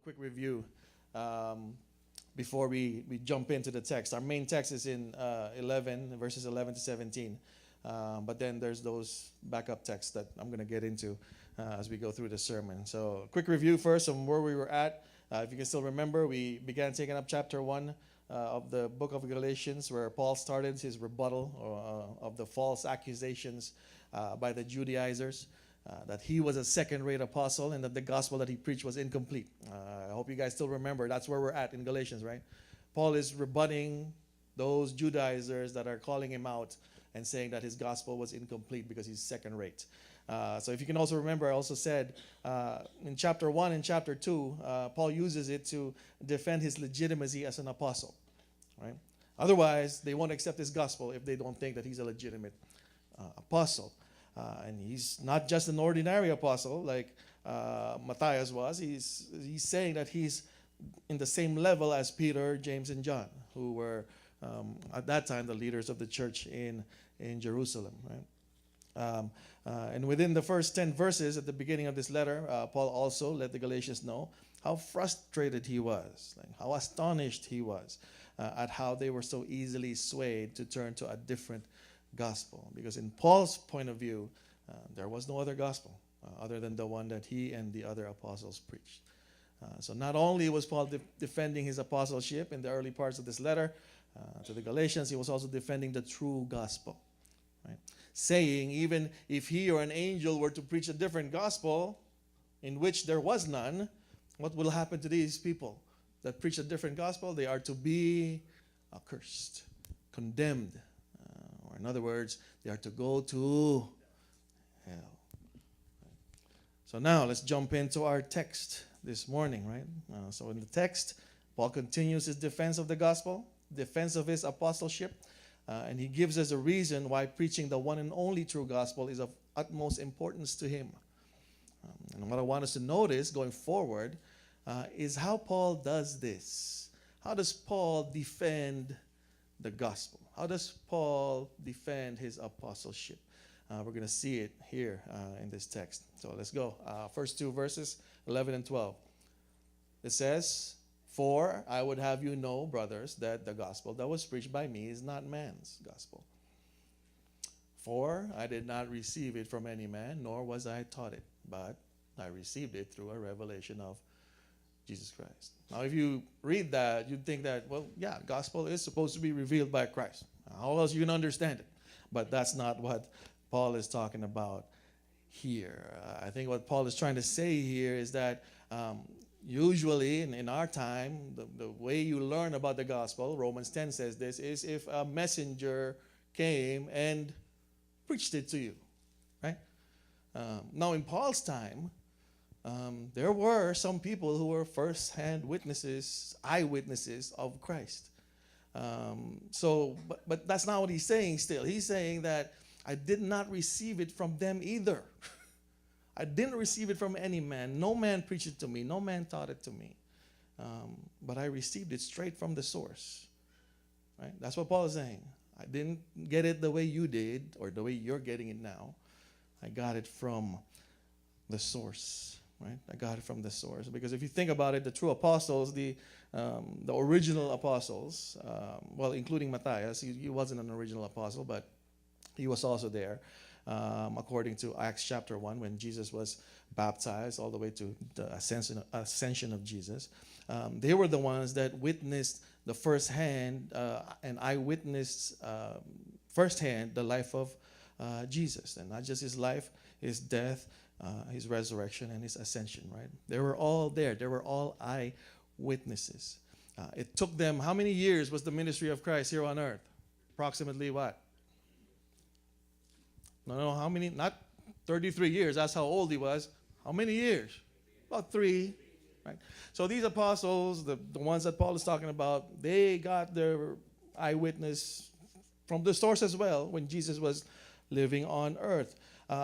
quick review before we jump into the text. Our main text is in 11, verses 11 to 17. But then there's those backup texts that I'm going to get into as we go through the sermon. So, quick review first on where we were at. If you can still remember, we began taking up chapter 1 of the Book of Galatians, where Paul started his rebuttal of the false accusations by the Judaizers. That he was a second-rate apostle and that the gospel that he preached was incomplete. I hope you guys still remember. That's where we're at in Galatians, right? Paul is rebutting those Judaizers that are calling him out and saying that his gospel was incomplete because he's second-rate. So if you can also remember, I also said in chapter 1 and chapter 2, Paul uses it to defend his legitimacy as an apostle, right? Otherwise, they won't accept his gospel if they don't think that he's a legitimate apostle. And he's not just an ordinary apostle like Matthias was. He's saying that he's in the same level as Peter, James, and John, who were at that time the leaders of the church in Jerusalem. Right? And within the first 10 verses at the beginning of this letter, Paul also let the Galatians know how frustrated he was, like how astonished he was at how they were so easily swayed to turn to a different gospel, because in Paul's point of view, there was no other gospel other than the one that he and the other apostles preached. So not only was Paul defending his apostleship in the early parts of this letter to the Galatians, he was also defending the true gospel, right? Saying even if he or an angel were to preach a different gospel in which there was none, what will happen to these people that preach a different gospel? They are to be accursed, condemned. In other words, they are to go to hell. So now let's jump into our text this morning, right? So in the text, Paul continues his defense of the gospel, defense of his apostleship, and he gives us a reason why preaching the one and only true gospel is of utmost importance to him. And what I want us to notice going forward is how Paul does this. How does Paul defend the gospel? How does Paul defend his apostleship? We're going to see it here in this text. So let's go. First two verses, 11 and 12. It says, "For I would have you know, brothers, that the gospel that was preached by me is not man's gospel. For I did not receive it from any man, nor was I taught it, but I received it through a revelation of Jesus Christ." Now, if you read that, you'd think that, well, yeah, gospel is supposed to be revealed by Christ. How else you can understand it? But that's not what Paul is talking about here. I think what Paul is trying to say here is that usually in our time, the way you learn about the gospel, Romans 10 says this, is if a messenger came and preached it to you, right? Now, in Paul's time, there were some people who were first-hand witnesses, eyewitnesses of Christ. But that's not what he's saying still. He's saying that I did not receive it from them either. I didn't receive it from any man. No man preached it to me. No man taught it to me. But I received it straight from the source. Right? That's what Paul is saying. I didn't get it the way you did or the way you're getting it now. I got it from the source. Right? I got it from the source. Because if you think about it, the true apostles, the original apostles, well, including Matthias, he wasn't an original apostle, but he was also there, according to Acts chapter 1, when Jesus was baptized all the way to the ascension of Jesus. They were the ones that witnessed the firsthand and eyewitnessed firsthand the life of Jesus. And not just his life, his death, his resurrection, and his ascension, right? They were all there. They were all eyewitnesses. It took them, how many years was the ministry of Christ here on earth? Approximately what? No, how many? Not 33 years. That's how old he was. How many years? About 3, right? So these apostles, the ones that Paul is talking about, they got their eyewitness from the source as well when Jesus was living on earth.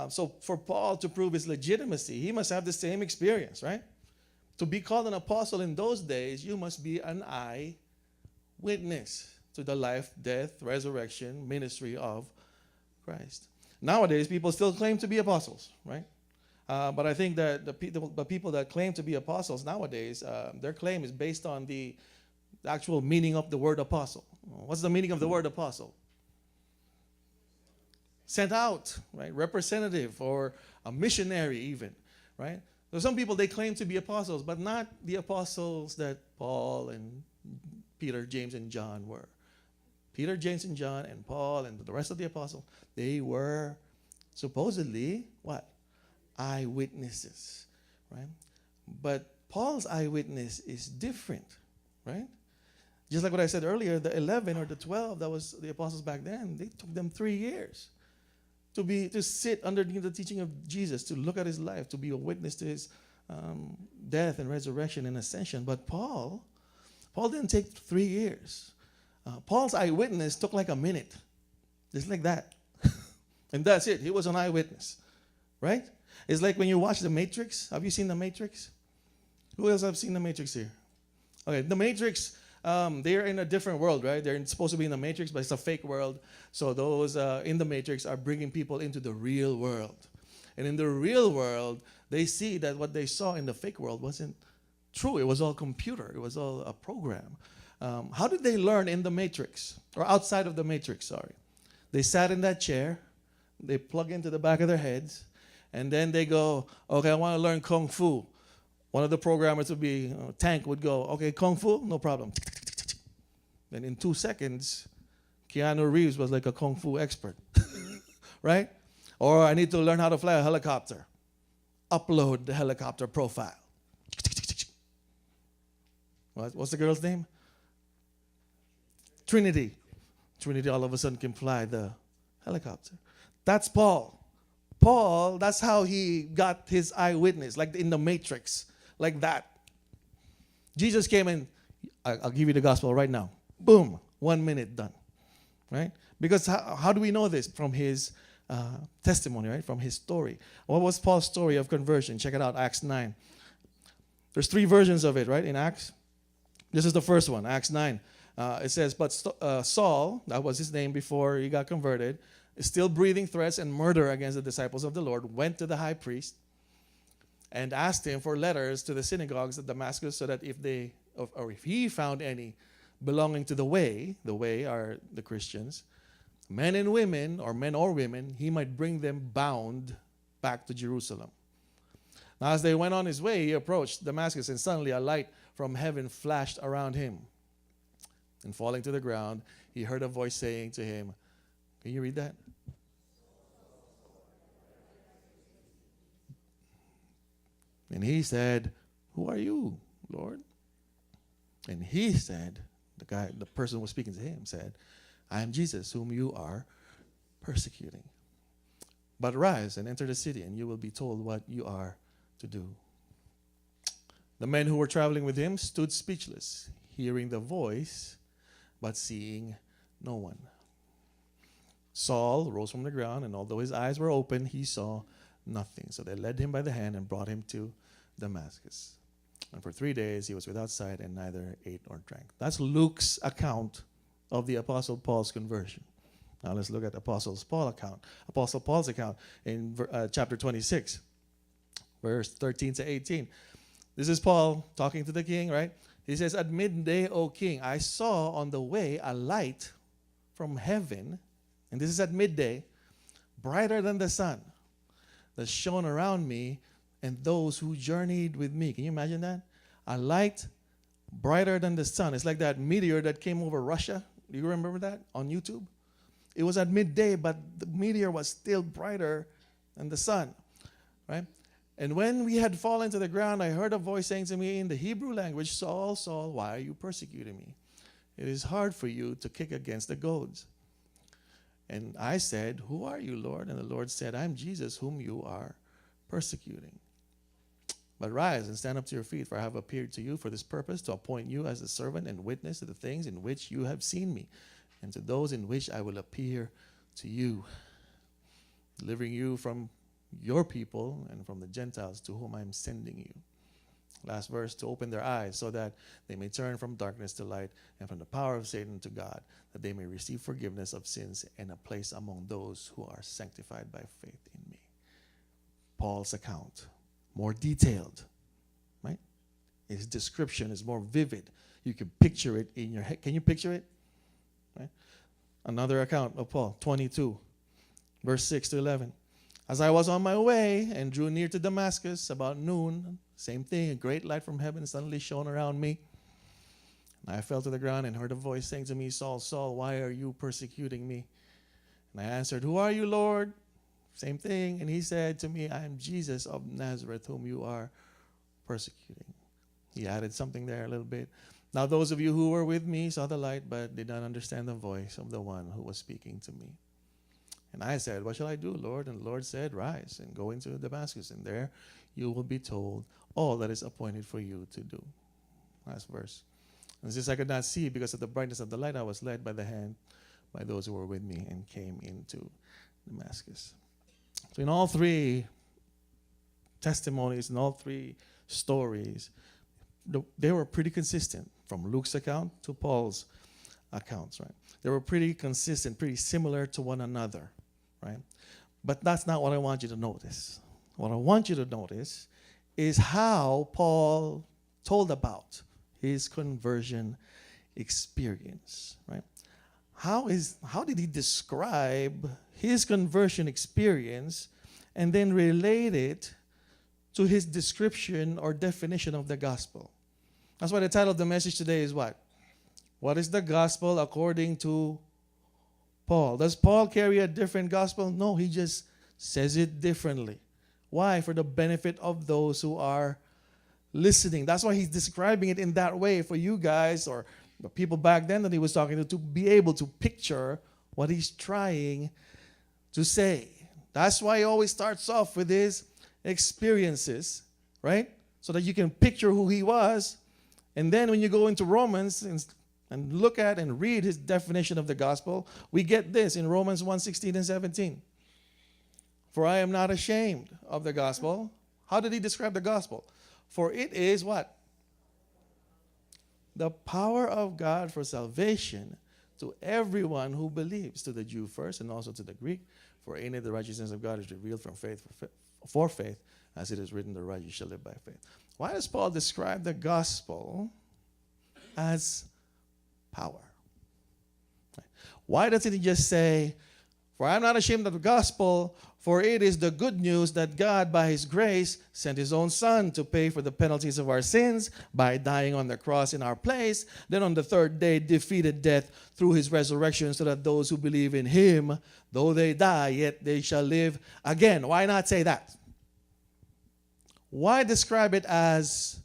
So for Paul to prove his legitimacy, he must have the same experience, right? To be called an apostle in those days, you must be an eyewitness to the life, death, resurrection, ministry of Christ. Nowadays, people still claim to be apostles, right? But I think that the people that claim to be apostles nowadays, their claim is based on the actual meaning of the word apostle. What's the meaning of the word apostle? Sent out, right? Representative or a missionary even, right? So some people, they claim to be apostles, but not the apostles that Paul and Peter, James, and John were. Peter, James, and John, and Paul, and the rest of the apostles, they were supposedly, what? Eyewitnesses, right? But Paul's eyewitness is different, right? Just like what I said earlier, the 11 or the 12, that was the apostles back then, they took them 3 years to sit underneath the teaching of Jesus, to look at his life, to be a witness to his death and resurrection and ascension. But Paul didn't take 3 years. Paul's eyewitness took like a minute, just like that. And that's it. He was an eyewitness, right? It's like when you watch The Matrix. Have you seen The Matrix? Who else have seen The Matrix here? Okay, The Matrix, they're in a different world, right? They're supposed to be in the Matrix, but it's a fake world. So those in the Matrix are bringing people into the real world. And in the real world, they see that what they saw in the fake world wasn't true. It was all computer. It was all a program. How did they learn in the Matrix? Or outside of the Matrix, sorry. They sat in that chair. They plug into the back of their heads. And then they go, okay, I want to learn Kung Fu. One of the programmers would be, Tank would go, okay, Kung Fu, no problem. Then in 2 seconds, Keanu Reeves was like a Kung Fu expert, right? Or I need to learn how to fly a helicopter. Upload the helicopter profile. What's the girl's name? Trinity. Trinity all of a sudden can fly the helicopter. That's Paul. Paul, that's how he got his eyewitness, like in the Matrix, like that. Jesus came and I'll give you the gospel right now. Boom, 1 minute done, right? Because how do we know this? From his testimony, right? From his story. What was Paul's story of conversion? Check it out, Acts 9. There's 3 versions of it, right, in Acts. This is the first one, Acts 9. It says, but Saul, that was his name before he got converted, still breathing threats and murder against the disciples of the Lord, went to the high priest and asked him for letters to the synagogues at Damascus so that if he found any belonging to the way are the Christians, men and women, or men or women, he might bring them bound back to Jerusalem. Now as they went on his way, he approached Damascus, and suddenly a light from heaven flashed around him. And falling to the ground, he heard a voice saying to him, can you read that? And he said, who are you, Lord? And he said, the person who was speaking to him said, I am Jesus, whom you are persecuting. But rise and enter the city, and you will be told what you are to do. The men who were traveling with him stood speechless, hearing the voice, but seeing no one. Saul rose from the ground, and although his eyes were open, he saw nothing. So they led him by the hand and brought him to Damascus. And for 3 days he was without sight and neither ate nor drank. That's Luke's account of the Apostle Paul's conversion. Now let's look at Apostle Paul's account in chapter 26, verse 13 to 18. This is Paul talking to the king, right? He says, at midday, O king, I saw on the way a light from heaven, and this is at midday, brighter than the sun, that shone around me and those who journeyed with me. Can you imagine that? A light brighter than the sun. It's like that meteor that came over Russia. Do you remember that on YouTube? It was at midday, but the meteor was still brighter than the sun, right? And when we had fallen to the ground, I heard a voice saying to me in the Hebrew language, Saul, Saul, why are you persecuting me? It is hard for you to kick against the goads. And I said, who are you, Lord? And the Lord said, I'm Jesus, whom you are persecuting. But rise and stand up to your feet, for I have appeared to you for this purpose, to appoint you as a servant and witness to the things in which you have seen me, and to those in which I will appear to you, delivering you from your people and from the Gentiles to whom I am sending you. Last verse, to open their eyes so that they may turn from darkness to light and from the power of Satan to God, that they may receive forgiveness of sins and a place among those who are sanctified by faith in me. Paul's account, more detailed, right? His description is more vivid. You can picture it in your head. Can you picture it? Right? Another account of Paul, 22, verse 6 to 11. As I was on my way and drew near to Damascus about noon, same thing, a great light from heaven suddenly shone around me. I fell to the ground and heard a voice saying to me, Saul, Saul, why are you persecuting me? And I answered, who are you, Lord? Same thing. And he said to me, I am Jesus of Nazareth, whom you are persecuting. He added something there a little bit. Now those of you who were with me saw the light, but did not understand the voice of the one who was speaking to me. And I said, what shall I do, Lord? And the Lord said, rise and go into Damascus, and there you will be told all that is appointed for you to do. Last verse. And since I could not see because of the brightness of the light, I was led by the hand by those who were with me and came into Damascus. So in all three testimonies, in all three stories, they were pretty consistent, from Luke's account to Paul's accounts, right? They were pretty consistent, pretty similar to one another, right? But that's not what I want you to notice. What I want you to notice is how Paul told about his conversion experience, right? How did he describe his conversion experience and then relate it to his description or definition of the gospel? That's why the title of the message today is what? What is the gospel according to Paul? Does Paul carry a different gospel? No, he just says it differently. Why? For the benefit of those who are listening. That's why he's describing it in that way for you guys or the people back then that he was talking to be able to picture what he's trying to say. That's why he always starts off with his experiences, right? So that you can picture who he was. And then when you go into Romans and look at and read his definition of the gospel, we get this in Romans 1:16 and 17. For I am not ashamed of the gospel. How did he describe the gospel? For it is what? The power of God for salvation to everyone who believes, to the Jew first and also to the Greek. For in it the righteousness of God is revealed from faith for faith, as it is written, the righteous shall live by faith. Why does Paul describe the gospel as power? Why doesn't he just say, for I am not ashamed of the gospel, for it is the good news that God, by his grace, sent his own Son to pay for the penalties of our sins by dying on the cross in our place, then on the third day defeated death through his resurrection, so that those who believe in him, though they die, yet they shall live again. Why not say that? Why describe it as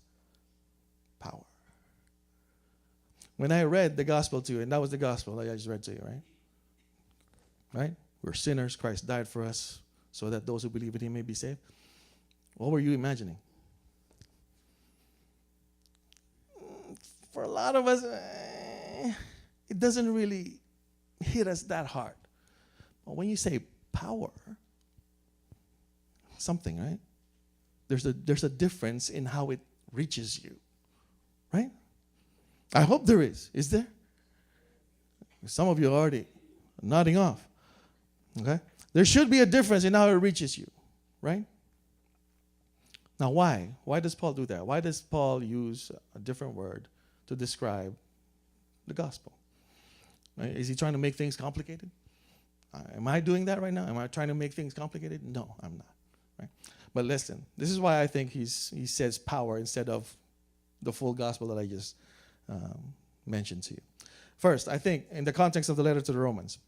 power? When I read the gospel to you, and that was the gospel that I just read to you, right? Right? We're sinners. Christ died for us so that those who believe in him may be saved. What were you imagining? For a lot of us, it doesn't really hit us that hard. But when you say power, something, right? There's a difference in how it reaches you, right? I hope there is. Is there? Some of you are already nodding off. Okay? There should be a difference in how it reaches you, right? Now, why? Why does Paul do that? Why does Paul use a different word to describe the gospel? Right? Is he trying to make things complicated? Am I doing that right now? Am I trying to make things complicated? No, I'm not. Right? But listen, this is why I think he says power instead of the full gospel that I just mentioned to you. First, I think in the context of the letter to the Romans,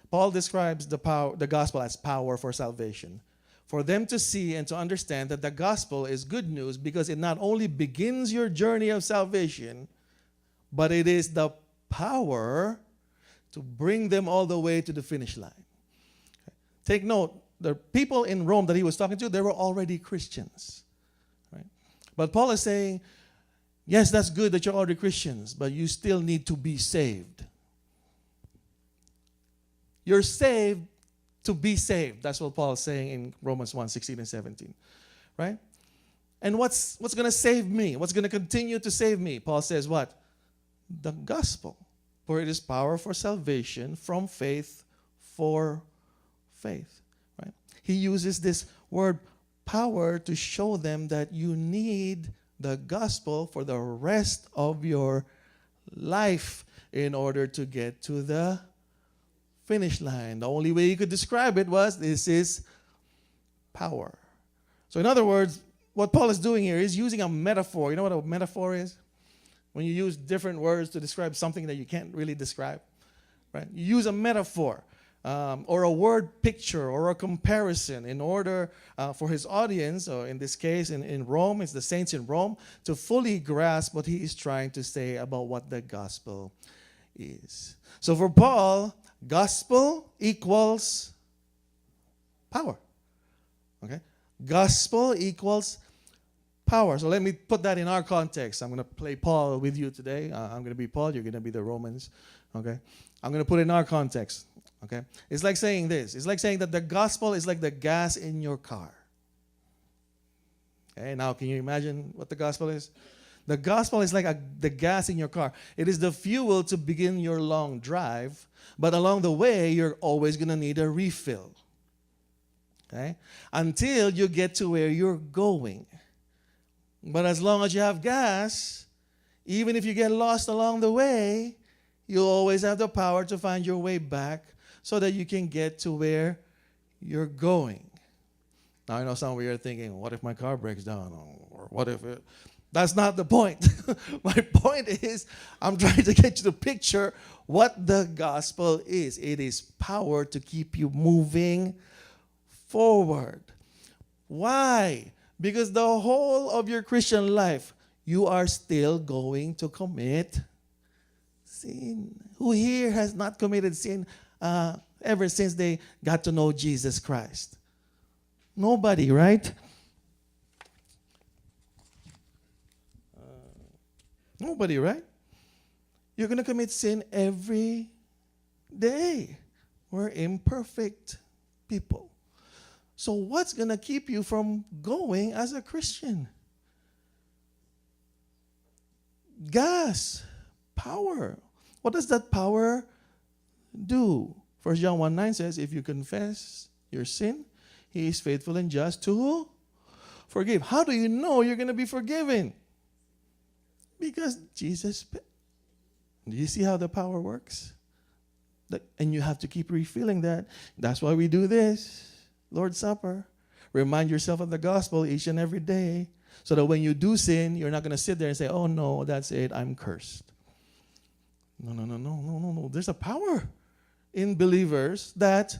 Paul describes the gospel as power for salvation. For them to see and to understand that the gospel is good news because it not only begins your journey of salvation, but it is the power to bring them all the way to the finish line. Okay. Take note, the people in Rome that he was talking to, they were already Christians. Right? But Paul is saying, yes, that's good that you're already Christians, but you still need to be saved. You're saved to be saved. That's what Paul is saying in Romans 1:16 and 17. Right? And what's going to save me? What's going to continue to save me? Paul says what? The gospel. For it is power for salvation from faith for faith. Right? He uses this word power to show them that you need the gospel for the rest of your life in order to get to the finish line. The only way you could describe it was this is power. So in other words, what Paul is doing here is using a metaphor. You know what a metaphor is? When you use different words to describe something that you can't really describe, right? You use a metaphor or a word picture or a comparison in order for his audience, or in this case in Rome, it's the saints in Rome, to fully grasp what he is trying to say about what the gospel is. So for Paul, gospel equals power. Okay? Gospel equals power. So let me put that in our context. I'm going to play Paul with you today. I'm going to be Paul. You're going to be the Romans. Okay? I'm going to put it in our context. Okay? It's like saying this. It's like saying that the gospel is like the gas in your car. Okay? Now, can you imagine what the gospel is? The gospel is like the gas in your car. It is the fuel to begin your long drive, but along the way, you're always going to need a refill. Okay? Until you get to where you're going. But as long as you have gas, even if you get lost along the way, you'll always have the power to find your way back so that you can get to where you're going. Now, I know some of you are thinking, what if my car breaks down? Or what if it... That's not the point. My point is, I'm trying to get you to picture what the gospel is. It is power to keep you moving forward. Why? Because the whole of your Christian life, you are still going to commit sin. Who here has not committed sin ever since they got to know Jesus Christ? Nobody, right? Nobody, right? You're going to commit sin every day. We're imperfect people. So what's going to keep you from going as a Christian? Gas, power. What does that power do? 1 John 1:9 says, if you confess your sin, he is faithful and just to forgive. How do you know you're going to be forgiven? Because Jesus. Do you see how the power works? And you have to keep refilling that. That's why we do this, Lord's Supper. Remind yourself of the gospel each and every day, so that when you do sin, you're not going to sit there and say, oh no, that's it, I'm cursed. No. There's a power in believers that,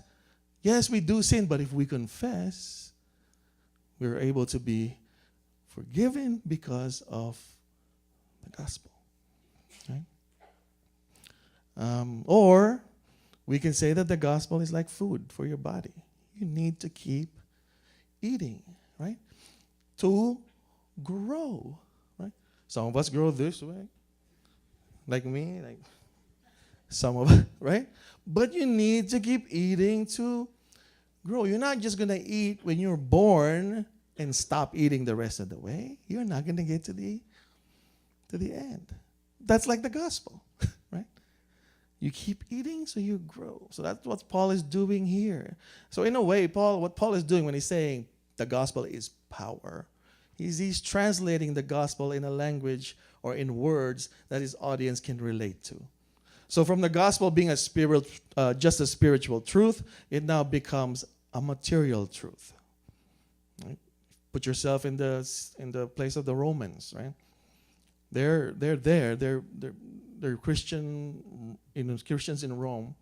yes, we do sin, but if we confess, we're able to be forgiven because of the gospel. Okay? Or we can say that the gospel is like food for your body. You need to keep eating, right? To grow, right? Some of us grow this way, like me, like some of us, right? But you need to keep eating to grow. You're not just going to eat when you're born and stop eating the rest of the way. You're not going to get to the end. That's like the gospel, right? You keep eating so you grow. So that's what Paul is doing here. So in a way, what Paul is doing when he's saying the gospel is power, he's translating the gospel in a language or in words that his audience can relate to. So from the gospel being just a spiritual truth, it now becomes a material truth. Right? Put yourself in the place of the Romans, right? They're Christians in Rome.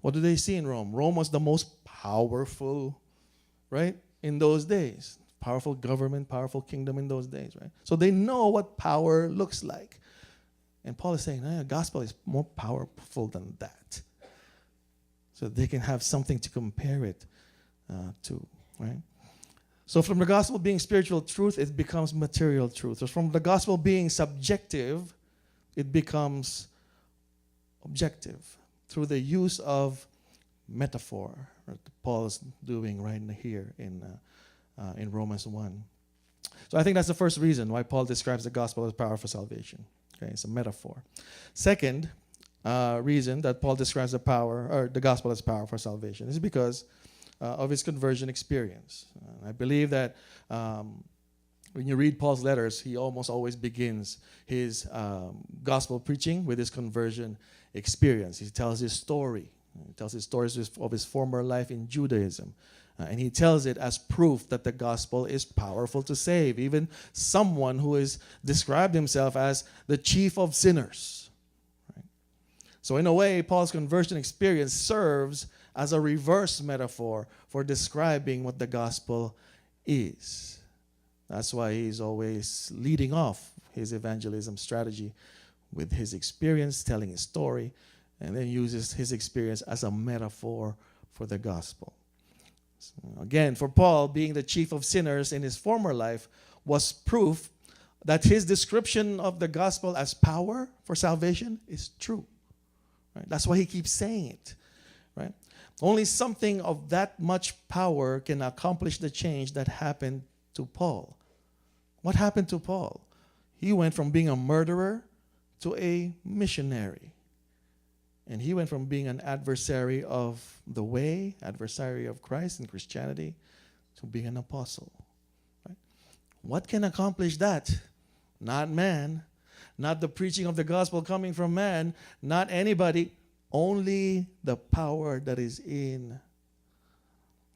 What do they see in Rome? Rome was the most powerful, right, in those days. Powerful government, powerful kingdom in those days, right? So they know what power looks like. And Paul is saying, the gospel is more powerful than that. So they can have something to compare it to, right? So from the gospel being spiritual truth, it becomes material truth. So from the gospel being subjective, it becomes objective through the use of metaphor, that Paul is doing right here in Romans 1. So I think that's the first reason why Paul describes the gospel as power for salvation. Okay, it's a metaphor. Second reason that Paul describes the gospel as power for salvation is because of his conversion experience. I believe that when you read Paul's letters, he almost always begins his gospel preaching with his conversion experience. He tells his story. He tells his stories of his former life in Judaism. And he tells it as proof that the gospel is powerful to save, even someone who has described himself as the chief of sinners. Right? So in a way, Paul's conversion experience serves as a reverse metaphor for describing what the gospel is. That's why he's always leading off his evangelism strategy with his experience, telling his story, and then uses his experience as a metaphor for the gospel. So again, for Paul, being the chief of sinners in his former life was proof that his description of the gospel as power for salvation is true. Right? That's why he keeps saying it. Right? Only something of that much power can accomplish the change that happened to Paul. What happened to Paul? He went from being a murderer to a missionary. And he went from being an adversary of the way, adversary of Christ and Christianity, to being an apostle. Right? What can accomplish that? Not man, not the preaching of the gospel coming from man, not anybody, only the power that is in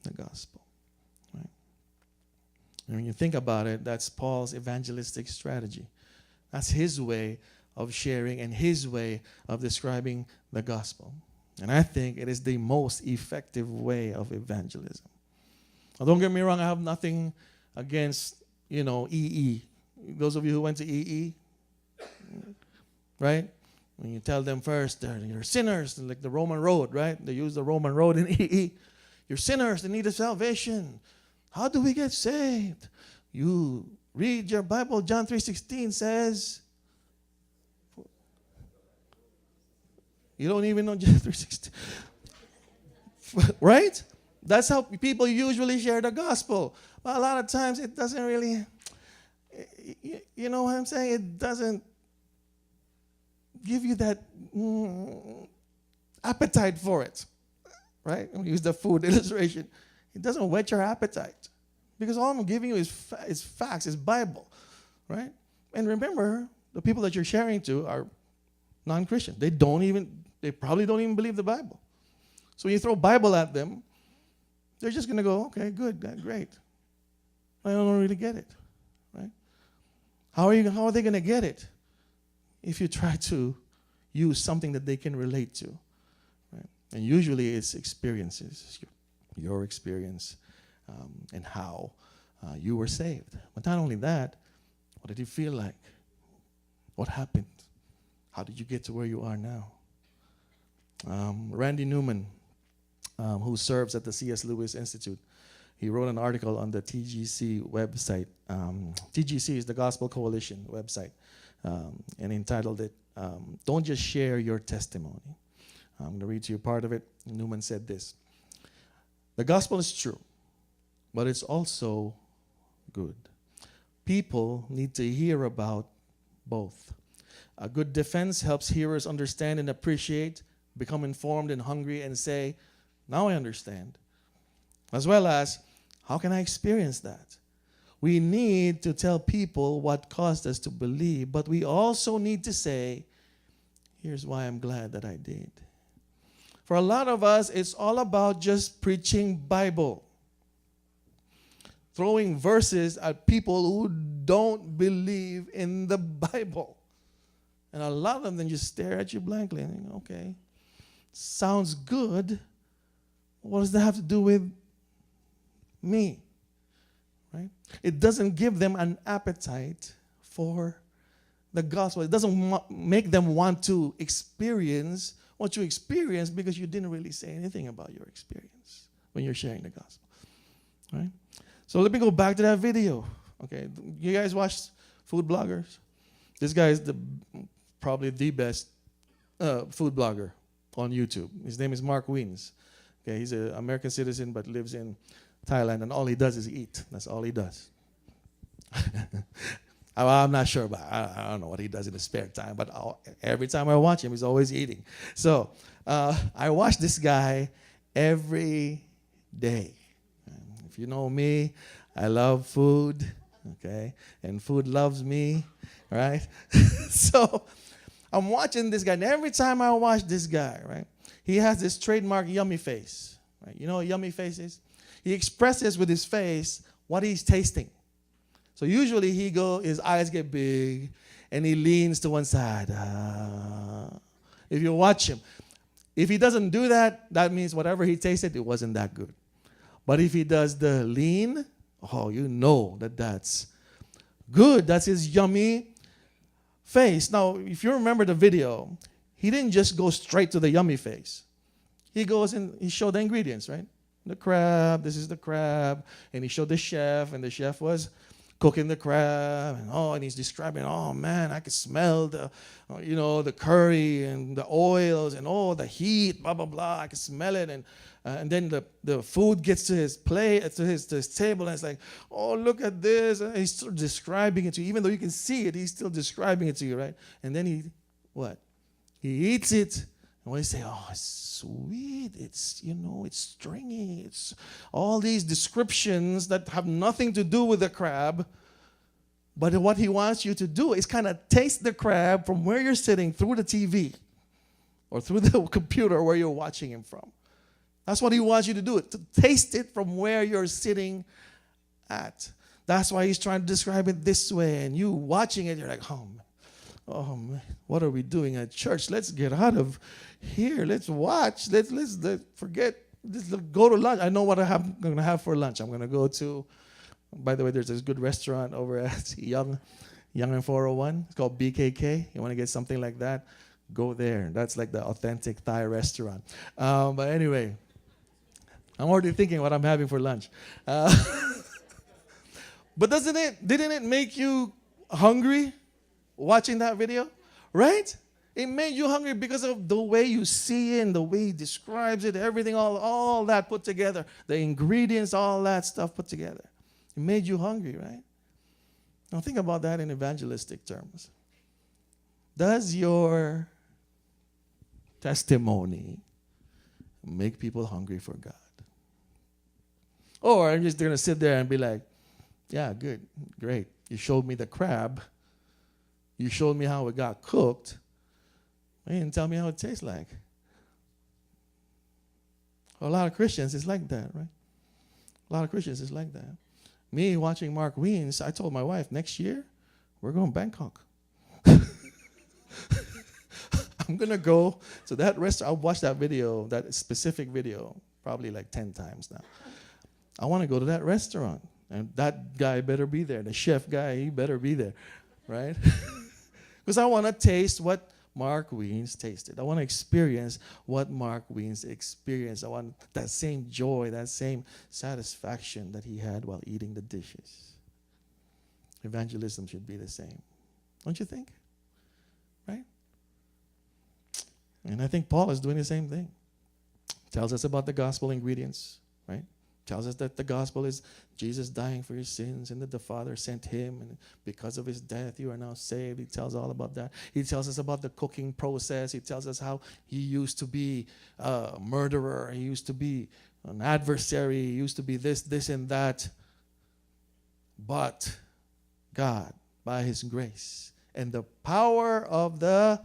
the gospel. Right? And when you think about it, that's Paul's evangelistic strategy. That's his way of sharing and his way of describing the gospel. And I think it is the most effective way of evangelism. Now, don't get me wrong, I have nothing against, EE. Those of you who went to EE, right? When you tell them first, you're sinners, like the Roman road, right? They use the Roman road in EE. You're sinners, they need a salvation. How do we get saved? You read your Bible, John 3:16 says, you don't even know John 3:16. Right? That's how people usually share the gospel. But a lot of times it doesn't really, you know what I'm saying? It doesn't give you that appetite for it. Right? We use the food illustration. It doesn't whet your appetite. Because all I'm giving you is facts, is Bible. Right? And remember, the people that you're sharing to are non-Christian. They probably don't even believe the Bible. So when you throw Bible at them, they're just going to go, okay, good, great. I don't really get it, right? How are they going to get it if you try to use something that they can relate to, right? And usually it's experiences, your experience, and how you were saved. But not only that, what did you feel like? What happened? How did you get to where you are now? Randy Newman, who serves at the C.S. Lewis Institute, he wrote an article on the TGC website. TGC is the Gospel Coalition website, and entitled it, Don't Just Share Your Testimony. I'm going to read to you part of it. Newman said this: the gospel is true, but it's also good. People need to hear about both. A good defense helps hearers understand and appreciate, become informed and hungry, and say, now I understand. As well as, how can I experience that? We need to tell people what caused us to believe, but we also need to say, here's why I'm glad that I did. For a lot of us, it's all about just preaching Bible, throwing verses at people who don't believe in the Bible. And a lot of them then just stare at you blankly and think, okay, sounds good. What does that have to do with me? Right? It doesn't give them an appetite for the gospel. It doesn't make them want to experience what you experience because you didn't really say anything about your experience when you're sharing the gospel. Right? So let me go back to that video. Okay, you guys watch food bloggers? This guy is probably the best food blogger on YouTube. His name is Mark Wiens. Okay, he's an American citizen but lives in Thailand, and all he does is eat. That's all he does. I'm not sure, but I don't know what he does in his spare time, but every time I watch him, he's always eating. So I watch this guy every day. If you know me, I love food, okay? And food loves me, right? So I'm watching this guy, and every time I watch this guy, right, he has this trademark yummy face, right? You know what yummy face is? He expresses with his face what he's tasting. So usually his eyes get big, and he leans to one side. If you watch him, if he doesn't do that, that means whatever he tasted, it wasn't that good. But if he does the lean, oh, you know that's good. That's his yummy face. Now, if you remember the video, he didn't just go straight to the yummy face. He goes and he showed the ingredients, right? The crab, this is the crab. And he showed the chef, and the chef was cooking the crab. And he's describing, oh, man, I could smell the curry and the oils and the heat, blah, blah, blah. I could smell it. And then the food gets to his plate, to his table, and it's like, oh, look at this. And he's still describing it to you. Even though you can see it, he's still describing it to you, right? And then he eats it. And when he say, oh, it's sweet, it's stringy, it's all these descriptions that have nothing to do with the crab. But what he wants you to do is kind of taste the crab from where you're sitting through the TV or through the computer where you're watching him from. That's what he wants you to do, to taste it from where you're sitting at. That's why he's trying to describe it this way. And you watching it, you're like, oh man, what are we doing at church? Let's get out of here. Let's watch. Let's forget. Let's go to lunch. I know what I'm going to have for lunch. I'm going to go to, by the way, there's this good restaurant over at Young and 401. It's called BKK. You want to get something like that? Go there. That's like the authentic Thai restaurant. But anyway, I'm already thinking what I'm having for lunch. But didn't it make you hungry watching that video? Right? It made you hungry because of the way you see it and the way he describes it, everything, all that put together, the ingredients, all that stuff put together. It made you hungry, right? Now think about that in evangelistic terms. Does your testimony make people hungry for God? Or I'm just going to sit there and be like, yeah, good, great. You showed me the crab. You showed me how it got cooked. You didn't tell me how it tastes like. A lot of Christians is like that, right? A lot of Christians is like that. Me watching Mark Wiens, I told my wife, next year, we're going to Bangkok. I'm going to go to that restaurant. I've watched that video, that specific video, probably like 10 times now. I want to go to that restaurant. And that guy better be there. The chef guy, he better be there, right? Because I want to taste what Mark Wiens tasted. I want to experience what Mark Wiens experienced. I want that same joy, that same satisfaction that he had while eating the dishes. Evangelism should be the same. Don't you think? Right? And I think Paul is doing the same thing. Tells us about the gospel ingredients, right? Tells us that the gospel is Jesus dying for your sins and that the Father sent him, and because of his death you are now saved. He tells all about that. He tells us about the cooking process. He tells us how he used to be a murderer. He used to be an adversary. He used to be this and that. But God, by his grace and the power of the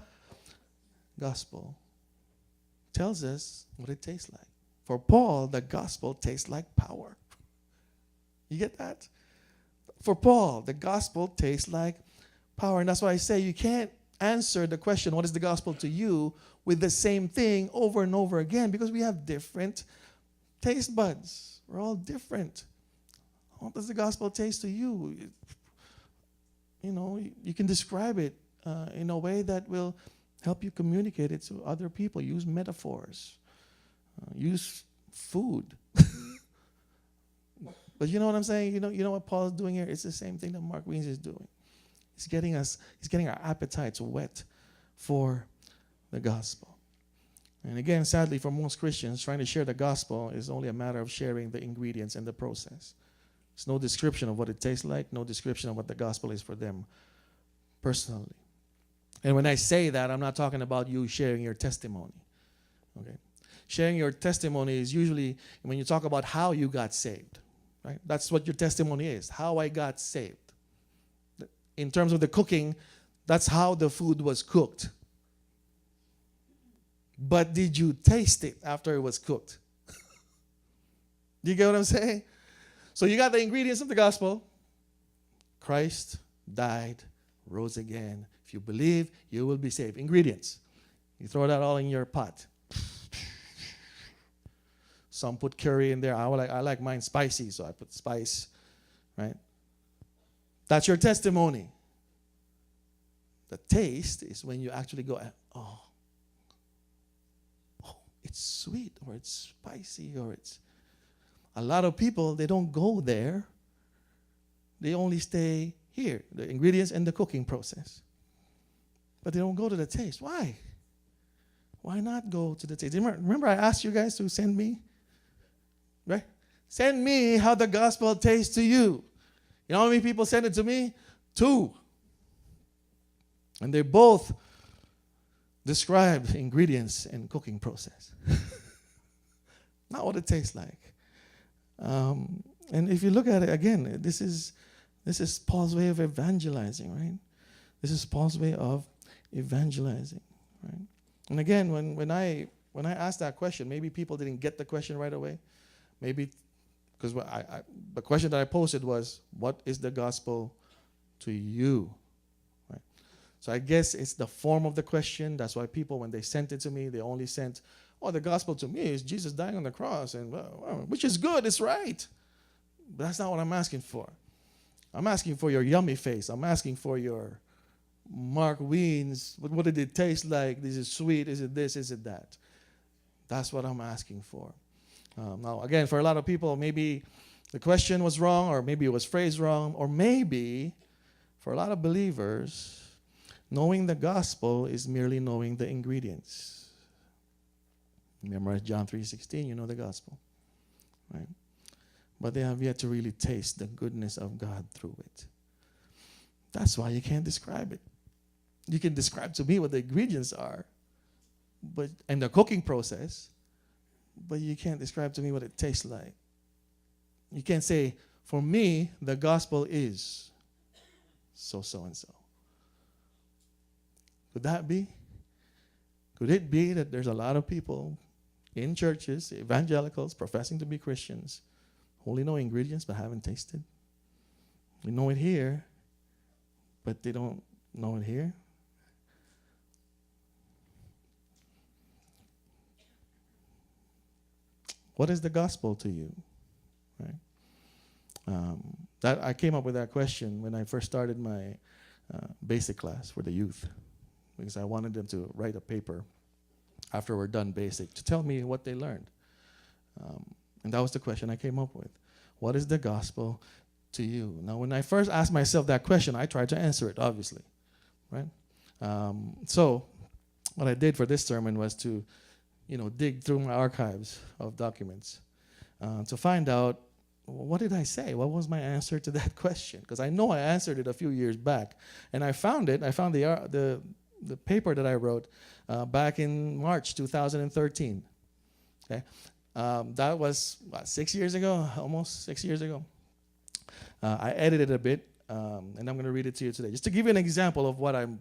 gospel, tells us what it tastes like. For Paul, the gospel tastes like power. You get that? For Paul, the gospel tastes like power. And that's why I say you can't answer the question, what is the gospel to you, with the same thing over and over again, because we have different taste buds. We're all different. What does the gospel taste to you? You know, you can describe it in a way that will help you communicate it to other people. Use metaphors. Use food. But you know what I'm saying? You know what Paul is doing here? It's the same thing that Mark Wiens is doing. He's getting our appetites wet for the gospel. And again, sadly, for most Christians, trying to share the gospel is only a matter of sharing the ingredients and the process. There's no description of what it tastes like, no description of what the gospel is for them personally. And when I say that, I'm not talking about you sharing your testimony. Okay? Sharing your testimony is usually when you talk about how you got saved, right? That's what your testimony is, how I got saved. In terms of the cooking, that's how the food was cooked. But did you taste it after it was cooked? Do you get what I'm saying? So you got the ingredients of the gospel. Christ died, rose again. If you believe, you will be saved. Ingredients. You throw that all in your pot. Some put curry in there. I like mine spicy, so I put spice, right? That's your testimony. The taste is when you actually go, oh, it's sweet, or it's spicy, or it's... A lot of people, they don't go there. They only stay here, the ingredients and the cooking process. But they don't go to the taste. Why? Why not go to the taste? Remember I asked you guys to send me? Right? Send me how the gospel tastes to you. You know how many people sent it to me? 2. And they both described ingredients and cooking process. Not what it tastes like. And if you look at it again, this is Paul's way of evangelizing, right? This is Paul's way of evangelizing, right? And again, when I asked that question, maybe people didn't get the question right away. Maybe because the question that I posted was, what is the gospel to you? Right? So I guess it's the form of the question. That's why people, when they sent it to me, they only sent, oh, the gospel to me is Jesus dying on the cross, and which is good, it's right. But that's not what I'm asking for. I'm asking for your yummy face. I'm asking for your Mark Wiens. What did it taste like? Is it sweet? Is it this? Is it that? That's what I'm asking for. Now, again, for a lot of people, maybe the question was wrong, or maybe it was phrased wrong, or maybe for a lot of believers, knowing the gospel is merely knowing the ingredients. Memorize John 3:16, you know the gospel, right? But they have yet to really taste the goodness of God through it. That's why you can't describe it. You can describe to me what the ingredients are, and the cooking process, but you can't describe to me what it tastes like. You can't say, for me, the gospel is so and so. Could that be? Could it be that there's a lot of people in churches, evangelicals, professing to be Christians, only know ingredients but haven't tasted? We know it here, but they don't know it here. What is the gospel to you? Right? That I came up with that question when I first started my basic class for the youth, because I wanted them to write a paper after we're done basic to tell me what they learned. And that was the question I came up with. What is the gospel to you? Now, when I first asked myself that question, I tried to answer it, obviously. Right? So what I did for this sermon was to dig through my archives of documents to find out, what did I say? What was my answer to that question? Because I know I answered it a few years back. And I found it. I found the paper that I wrote back in March 2013. Okay, that was 6 years ago, almost 6 years ago. I edited a bit, and I'm going to read it to you today, just to give you an example of what I'm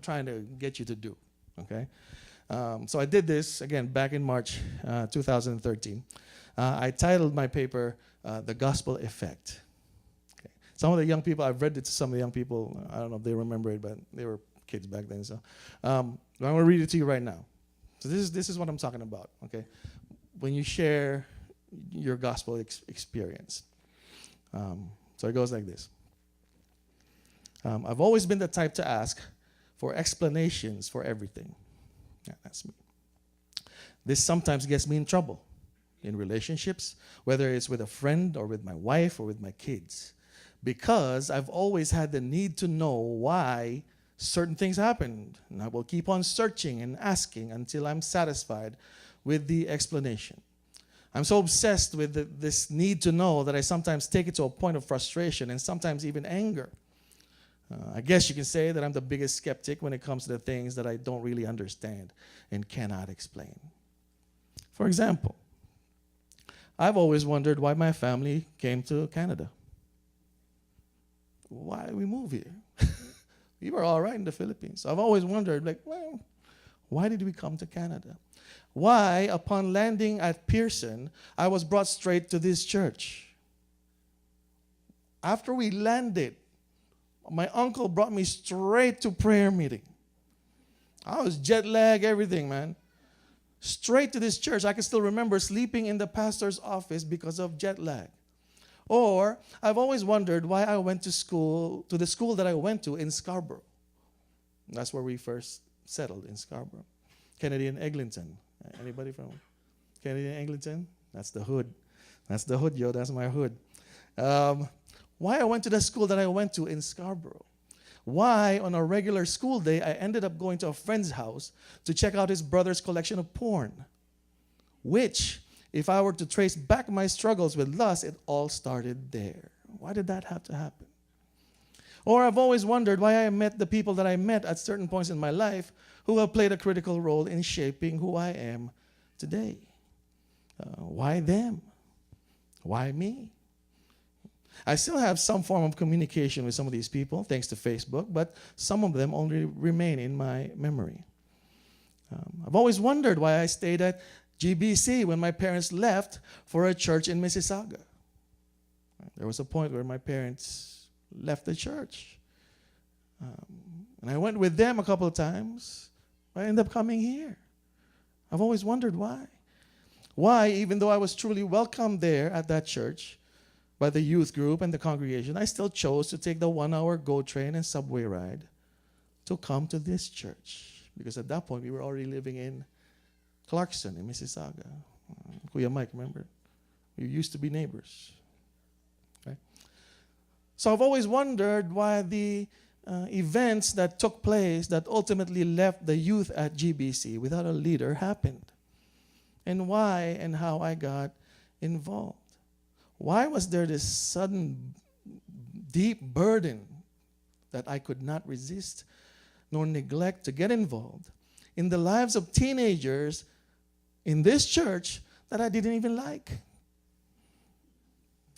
trying to get you to do. Okay, so I did this again back in March 2013. I titled my paper "The Gospel Effect." Okay. Some of the young people, I've read it to some of the young people. I don't know if they remember it, but they were kids back then. So I'm going to read it to you right now. So this is what I'm talking about. Okay, when you share your gospel experience. So it goes like this. I've always been the type to ask for explanations for everything. Yeah, that's me. This sometimes gets me in trouble in relationships, whether it's with a friend or with my wife or with my kids, because I've always had the need to know why certain things happened. And I will keep on searching and asking until I'm satisfied with the explanation. I'm so obsessed with this need to know that I sometimes take it to a point of frustration and sometimes even anger. I guess you can say that I'm the biggest skeptic when it comes to the things that I don't really understand and cannot explain. For example, I've always wondered why my family came to Canada. Why we move here? We were all right in the Philippines. I've always wondered, like, well, why did we come to Canada? Why, upon landing at Pearson, I was brought straight to this church? After we landed, my uncle brought me straight to prayer meeting. I was jet lagged, everything, man. Straight to this church. I can still remember sleeping in the pastor's office because of jet lag. Or I've always wondered why I went to school, to the school that I went to in Scarborough. That's where we first settled, in Scarborough. Kennedy and Eglinton. Anybody from Kennedy and Eglinton? That's the hood. That's the hood, yo. That's my hood. Why I went to the school that I went to in Scarborough. Why, on a regular school day, I ended up going to a friend's house to check out his brother's collection of porn. Which, if I were to trace back my struggles with lust, it all started there. Why did that have to happen? Or I've always wondered why I met the people that I met at certain points in my life who have played a critical role in shaping who I am today. Why them? Why me? I still have some form of communication with some of these people, thanks to Facebook, but some of them only remain in my memory. I've always wondered why I stayed at GBC when my parents left for a church in Mississauga. There was a point where my parents left the church. And I went with them a couple of times. I ended up coming here. I've always wondered why. Why, even though I was truly welcomed there at that church by the youth group and the congregation, I still chose to take the 1-hour GO train and subway ride to come to this church. Because at that point, we were already living in Clarkson in Mississauga. Kuya Mike, remember? We used to be neighbors. Okay? So I've always wondered why the events that took place that ultimately left the youth at GBC without a leader happened. And why and how I got involved. Why was there this sudden deep burden that I could not resist nor neglect to get involved in the lives of teenagers in this church that I didn't even like?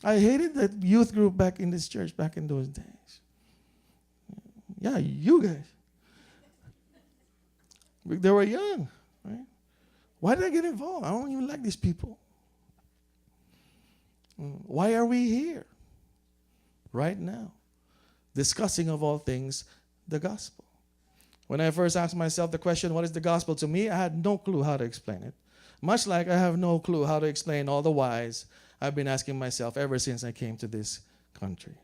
I hated the youth group back in this church back in those days. Yeah, you guys. They were young, right? Why did I get involved? I don't even like these people. Why are we here right now discussing of all things the gospel? When I first asked myself the question, what is the gospel to me? I had no clue how to explain it. Much like I have no clue how to explain all the whys I've been asking myself ever since I came to this country.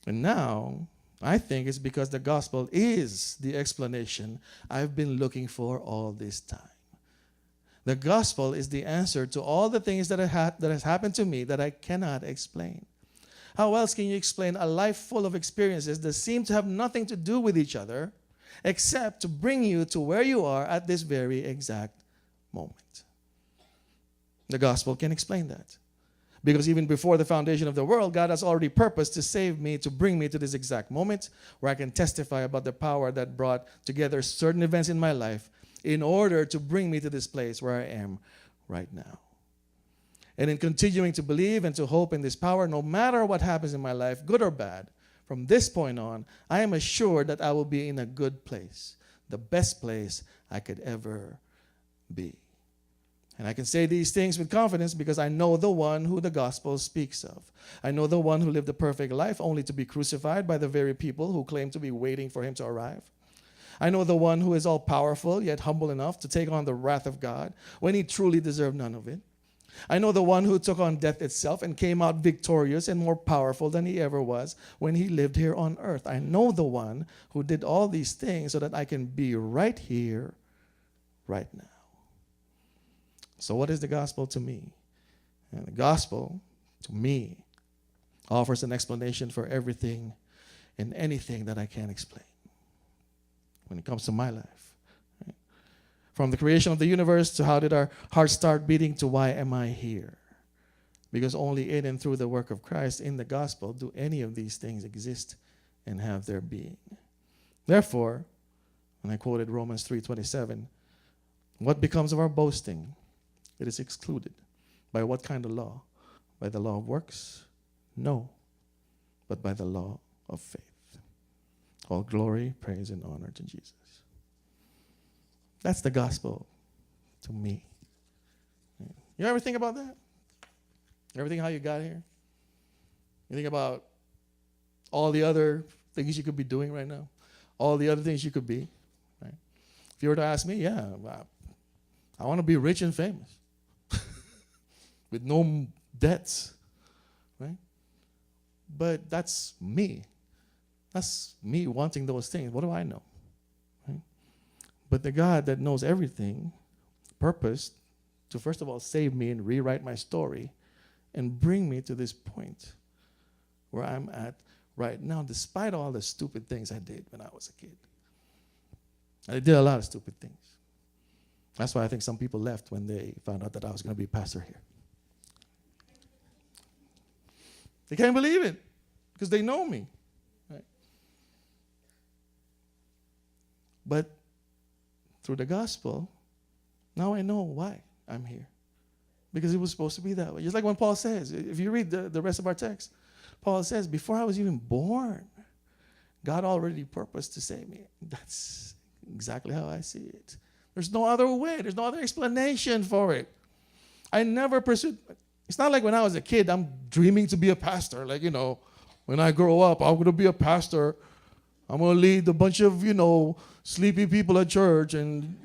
And now, I think it's because the gospel is the explanation I've been looking for all this time. The gospel is the answer to all the things that has happened to me that I cannot explain. How else can you explain a life full of experiences that seem to have nothing to do with each other except to bring you to where you are at this very exact moment? The gospel can explain that. Because even before the foundation of the world, God has already purposed to save me, to bring me to this exact moment where I can testify about the power that brought together certain events in my life in order to bring me to this place where I am right now. And in continuing to believe and to hope in this power, no matter what happens in my life, good or bad, from this point on, I am assured that I will be in a good place, the best place I could ever be. And I can say these things with confidence because I know the one who the gospel speaks of. I know the one who lived a perfect life only to be crucified by the very people who claim to be waiting for him to arrive. I know the one who is all-powerful yet humble enough to take on the wrath of God when he truly deserved none of it. I know the one who took on death itself and came out victorious and more powerful than he ever was when he lived here on earth. I know the one who did all these things so that I can be right here, right now. So what is the gospel to me? And the gospel, to me, offers an explanation for everything and anything that I can't explain when it comes to my life. Right? From the creation of the universe to how did our hearts start beating to why am I here? Because only in and through the work of Christ in the gospel do any of these things exist and have their being. Therefore, and I quoted Romans 3:27, what becomes of our boasting? It is excluded. By what kind of law? By the law of works? No, but by the law of faith. All glory, praise, and honor to Jesus. That's the gospel to me. You ever think about that? You ever think how you got here? You think about all the other things you could be doing right now? All the other things you could be, right? If you were to ask me, yeah, I want to be rich and famous with no debts, right? But that's me. That's me wanting those things. What do I know? Right? But the God that knows everything purposed to, first of all, save me and rewrite my story and bring me to this point where I'm at right now, despite all the stupid things I did when I was a kid. I did a lot of stupid things. That's why I think some people left when they found out that I was going to be a pastor here. They can't believe it because they know me. Right? But through the gospel, now I know why I'm here. Because it was supposed to be that way. Just like when Paul says, if you read the rest of our text, Paul says, before I was even born, God already purposed to save me. That's exactly how I see it. There's no other way. There's no other explanation for it. I never pursued. It's not like when I was a kid, I'm dreaming to be a pastor. Like, when I grow up, I'm going to be a pastor. I'm going to lead a bunch of, sleepy people at church. And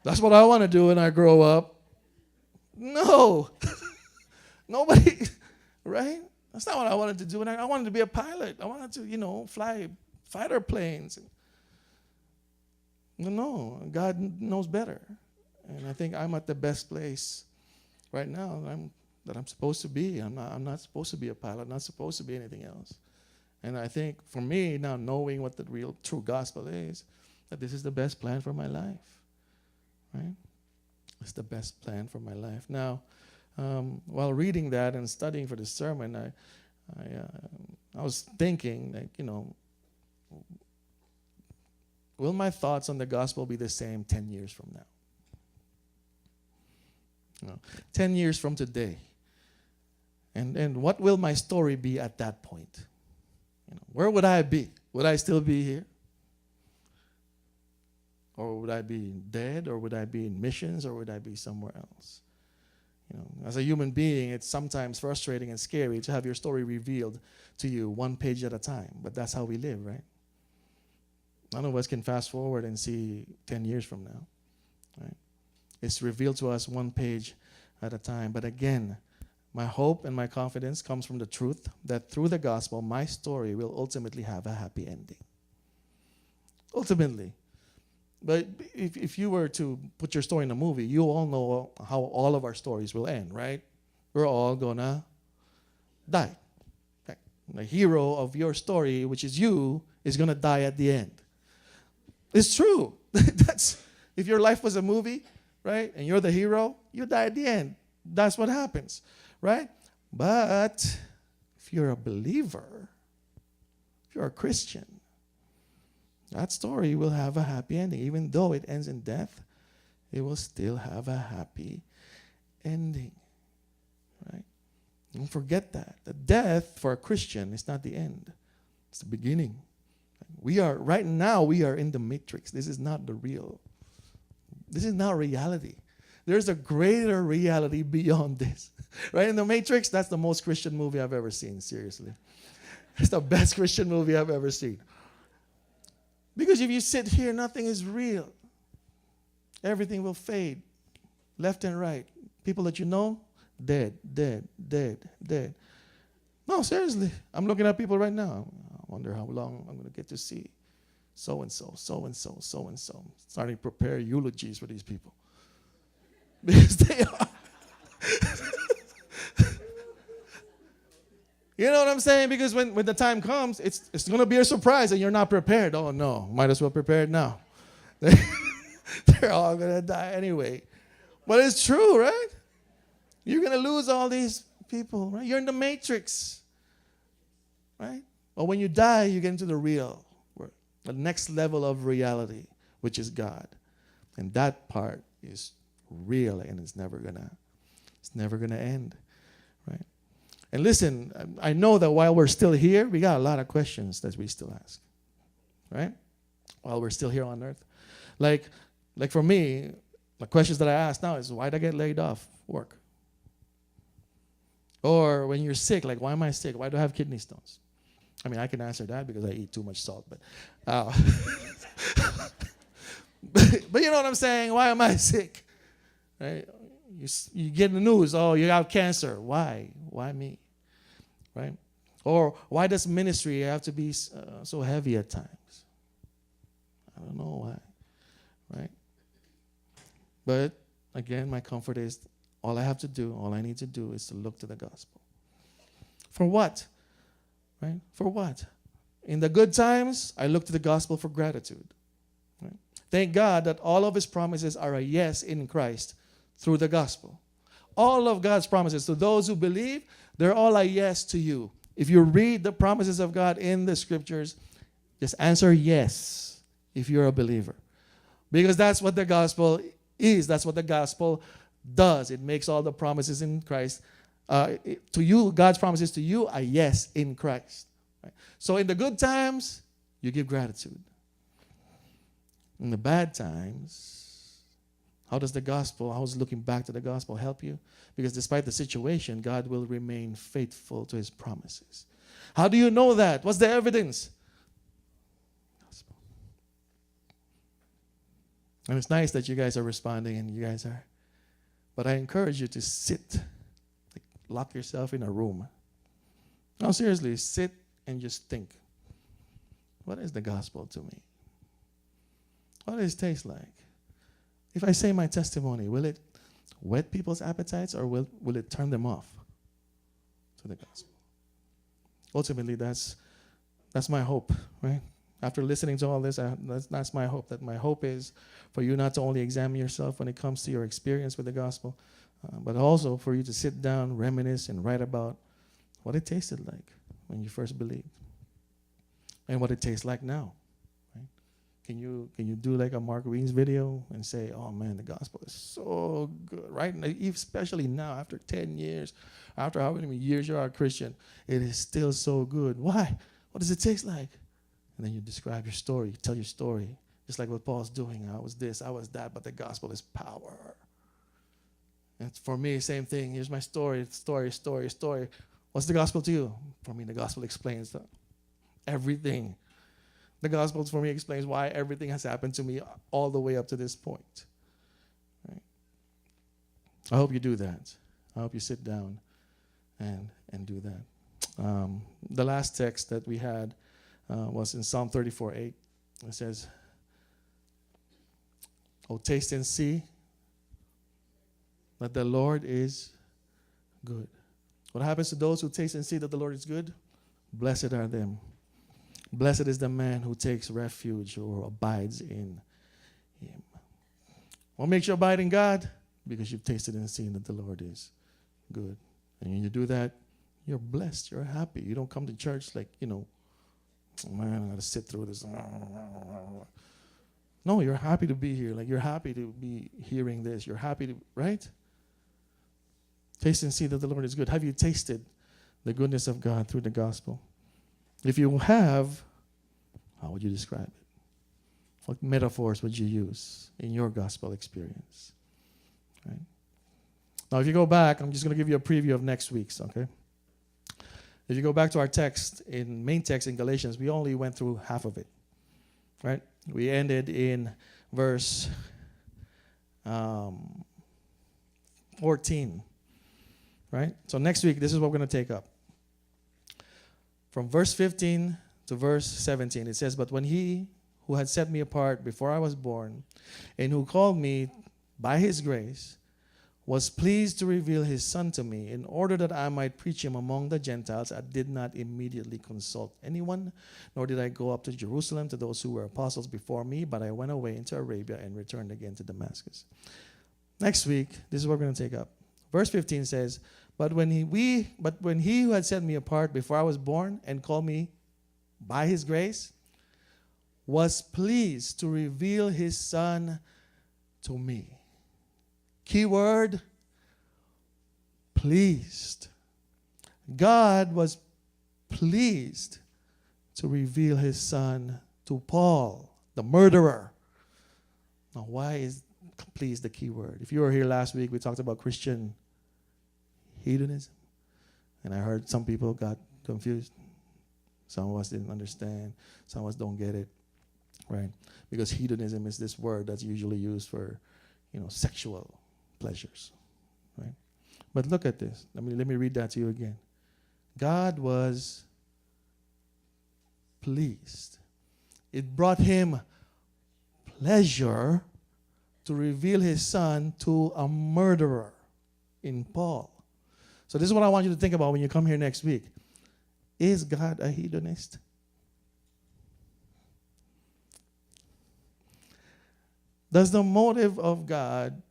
that's what I want to do when I grow up. No. Nobody, right? That's not what I wanted to do. And I wanted to be a pilot. I wanted to, fly fighter planes. No, God knows better. And I think I'm at the best place right now that I'm supposed to be. I'm not supposed to be a pilot. I'm not supposed to be anything else. And I think for me, now knowing what the real true gospel is, that this is the best plan for my life. Right? It's the best plan for my life. Now, while reading that and studying for the sermon, I was thinking, will my thoughts on the gospel be the same 10 years from now? 10 years from today. And what will my story be at that point? Where would I be? Would I still be here? Or would I be dead? Or would I be in missions? Or would I be somewhere else? As a human being, it's sometimes frustrating and scary to have your story revealed to you one page at a time. But that's how we live, right? None of us can fast forward and see 10 years from now. Right? It's revealed to us one page at a time. But again, my hope and my confidence comes from the truth that through the gospel, my story will ultimately have a happy ending. Ultimately. But if you were to put your story in a movie, you all know how all of our stories will end, right? We're all gonna die. Okay. The hero of your story, which is you, is gonna die at the end. It's true. That's if your life was a movie, right? And you're the hero, you die at the end. That's what happens, right? But if you're a believer, if you're a Christian, that story will have a happy ending. Even though it ends in death, it will still have a happy ending, right? Don't forget that. The death for a Christian is not the end. It's the beginning. Right now, we are in the matrix. This is not the real. This is not reality. There's a greater reality beyond this. Right? In the Matrix, that's the most Christian movie I've ever seen, seriously. It's the best Christian movie I've ever seen. Because if you sit here, nothing is real. Everything will fade, left and right. People that you know, dead, dead, dead, dead. No, seriously. I'm looking at people right now. I wonder how long I'm going to get to see so-and-so, so-and-so, so-and-so. Starting to prepare eulogies for these people. Because they are. You know what I'm saying? Because when the time comes, it's going to be a surprise and you're not prepared. Oh, no. Might as well prepare now. They're all going to die anyway. But it's true, right? You're going to lose all these people, right? You're in the matrix, right? But when you die, you get into the real, the next level of reality, which is God. And that part is real, and it's never gonna end, right? And listen, I know that while we're still here, we got a lot of questions that we still ask, right? While we're still here on earth. Like for me, the questions that I ask now is, why did I get laid off work? Or when you're sick, like, why am I sick? Why do I have kidney stones? I mean, I can answer that because I eat too much salt, but but you know what I'm saying? Why am I sick? Right? You get the news, oh, you have cancer. Why? Why me? Right? Or why does ministry have to be so heavy at times? I don't know why. Right? But again, my comfort is all I need to do is to look to the gospel. For what? Right? For what? In the good times, I look to the gospel for gratitude. Right? Thank God that all of his promises are a yes in Christ through the gospel. All of God's promises to those who believe, they're all a yes to you. If you read the promises of God in the scriptures, just answer yes if you're a believer. Because that's what the gospel is. That's what the gospel does. It makes all the promises in Christ to you, God's promises to you, a yes in Christ. Right? So in the good times, you give gratitude. In the bad times, how does looking back to the gospel help you? Because despite the situation, God will remain faithful to his promises. How do you know that? What's the evidence? Gospel. And it's nice that you guys are responding and you guys are. But I encourage you to sit. Lock yourself in a room. No, seriously, sit and just think. What is the gospel to me? What does it taste like? If I say my testimony, will it whet people's appetites or will it turn them off to the gospel? Ultimately, that's my hope, right? After listening to all this, that's my hope. That my hope is for you not to only examine yourself when it comes to your experience with the gospel, but also for you to sit down, reminisce, and write about what it tasted like when you first believed and what it tastes like now. Right? Can you do like a Mark Wiens video and say, oh man, the gospel is so good, right? Especially now, after 10 years, after how many years you're a Christian, it is still so good. Why? What does it taste like? And then you describe your story, you tell your story, just like what Paul's doing. I was this, I was that, but the gospel is power. And for me, same thing. Here's my story. What's the gospel to you? For me, the gospel explains everything. The gospel for me explains why everything has happened to me all the way up to this point. Right? I hope you do that. I hope you sit down and do that. The last text that we had was in Psalm 34:8. It says, "Oh, taste and see that the Lord is good." What happens to those who taste and see that the Lord is good? Blessed are them. Blessed is the man who takes refuge or abides in him. What makes you abide in God? Because you've tasted and seen that the Lord is good. And when you do that, you're blessed. You're happy. You don't come to church like, oh, man, I got to sit through this. No, you're happy to be here. Like, you're happy to be hearing this. You're happy to, right? Taste and see that the Lord is good. Have you tasted the goodness of God through the gospel? If you have, how would you describe it? What metaphors would you use in your gospel experience? Right? Now, if you go back, I'm just going to give you a preview of next week's, okay? If you go back to our main text in Galatians, we only went through half of it, right? We ended in verse 14, right? So next week, this is what we're going to take up. From verse 15 to verse 17, it says, "But when he who had set me apart before I was born, and who called me by his grace, was pleased to reveal his Son to me, in order that I might preach him among the Gentiles, I did not immediately consult anyone, nor did I go up to Jerusalem to those who were apostles before me, but I went away into Arabia and returned again to Damascus." Next week, this is what we're going to take up. Verse 15 says, But when he who had set me apart before I was born and called me by his grace was pleased to reveal his Son to me. Keyword, pleased. God was pleased to reveal his son to Paul, the murderer. Now, why is pleased the key word? If you were here last week, we talked about Christian hedonism. And I heard some people got confused. Some of us didn't understand. Some of us don't get it, right? Because hedonism is this word that's usually used for, sexual pleasures, right? But look at this. Let me read that to you again. God was pleased. It brought him pleasure to reveal his son to a murderer in Paul. So this is what I want you to think about when you come here next week. Is God a hedonist? Is the motive of God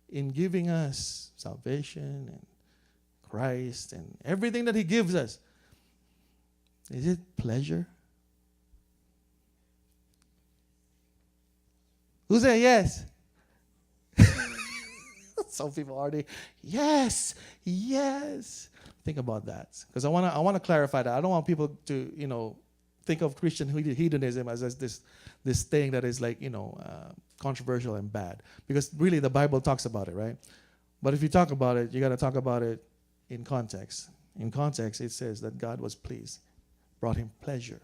in giving us salvation and Christ and everything that he gives us, is it pleasure? Who said yes? Some people already, yes. Think about that, because I want to clarify that. I don't want people to think of Christian hedonism as this thing that is like controversial and bad, because really the Bible talks about it, right? But if you talk about it, you got to talk about it in context. In context, it says that God was pleased, brought him pleasure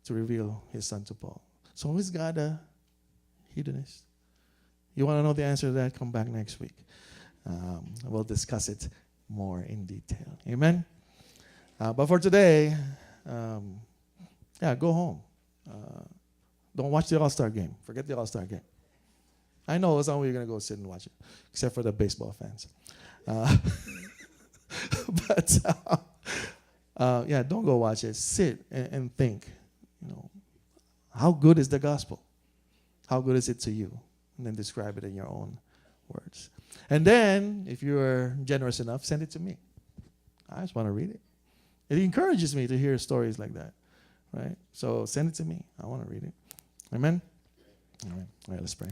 to reveal his son to Paul. So is God a hedonist? You want to know the answer to that? Come back next week. We'll discuss it more in detail. Amen? But for today, go home. Don't watch the All-Star game. Forget the All-Star game. I know some of you are going to go sit and watch it, except for the baseball fans. Don't go watch it. Sit and think, how good is the gospel? How good is it to you? And then describe it in your own words. And then, if you're generous enough, send it to me. I just want to read it. It encourages me to hear stories like that, right? So send it to me. I want to read it. Amen? All right, let's pray.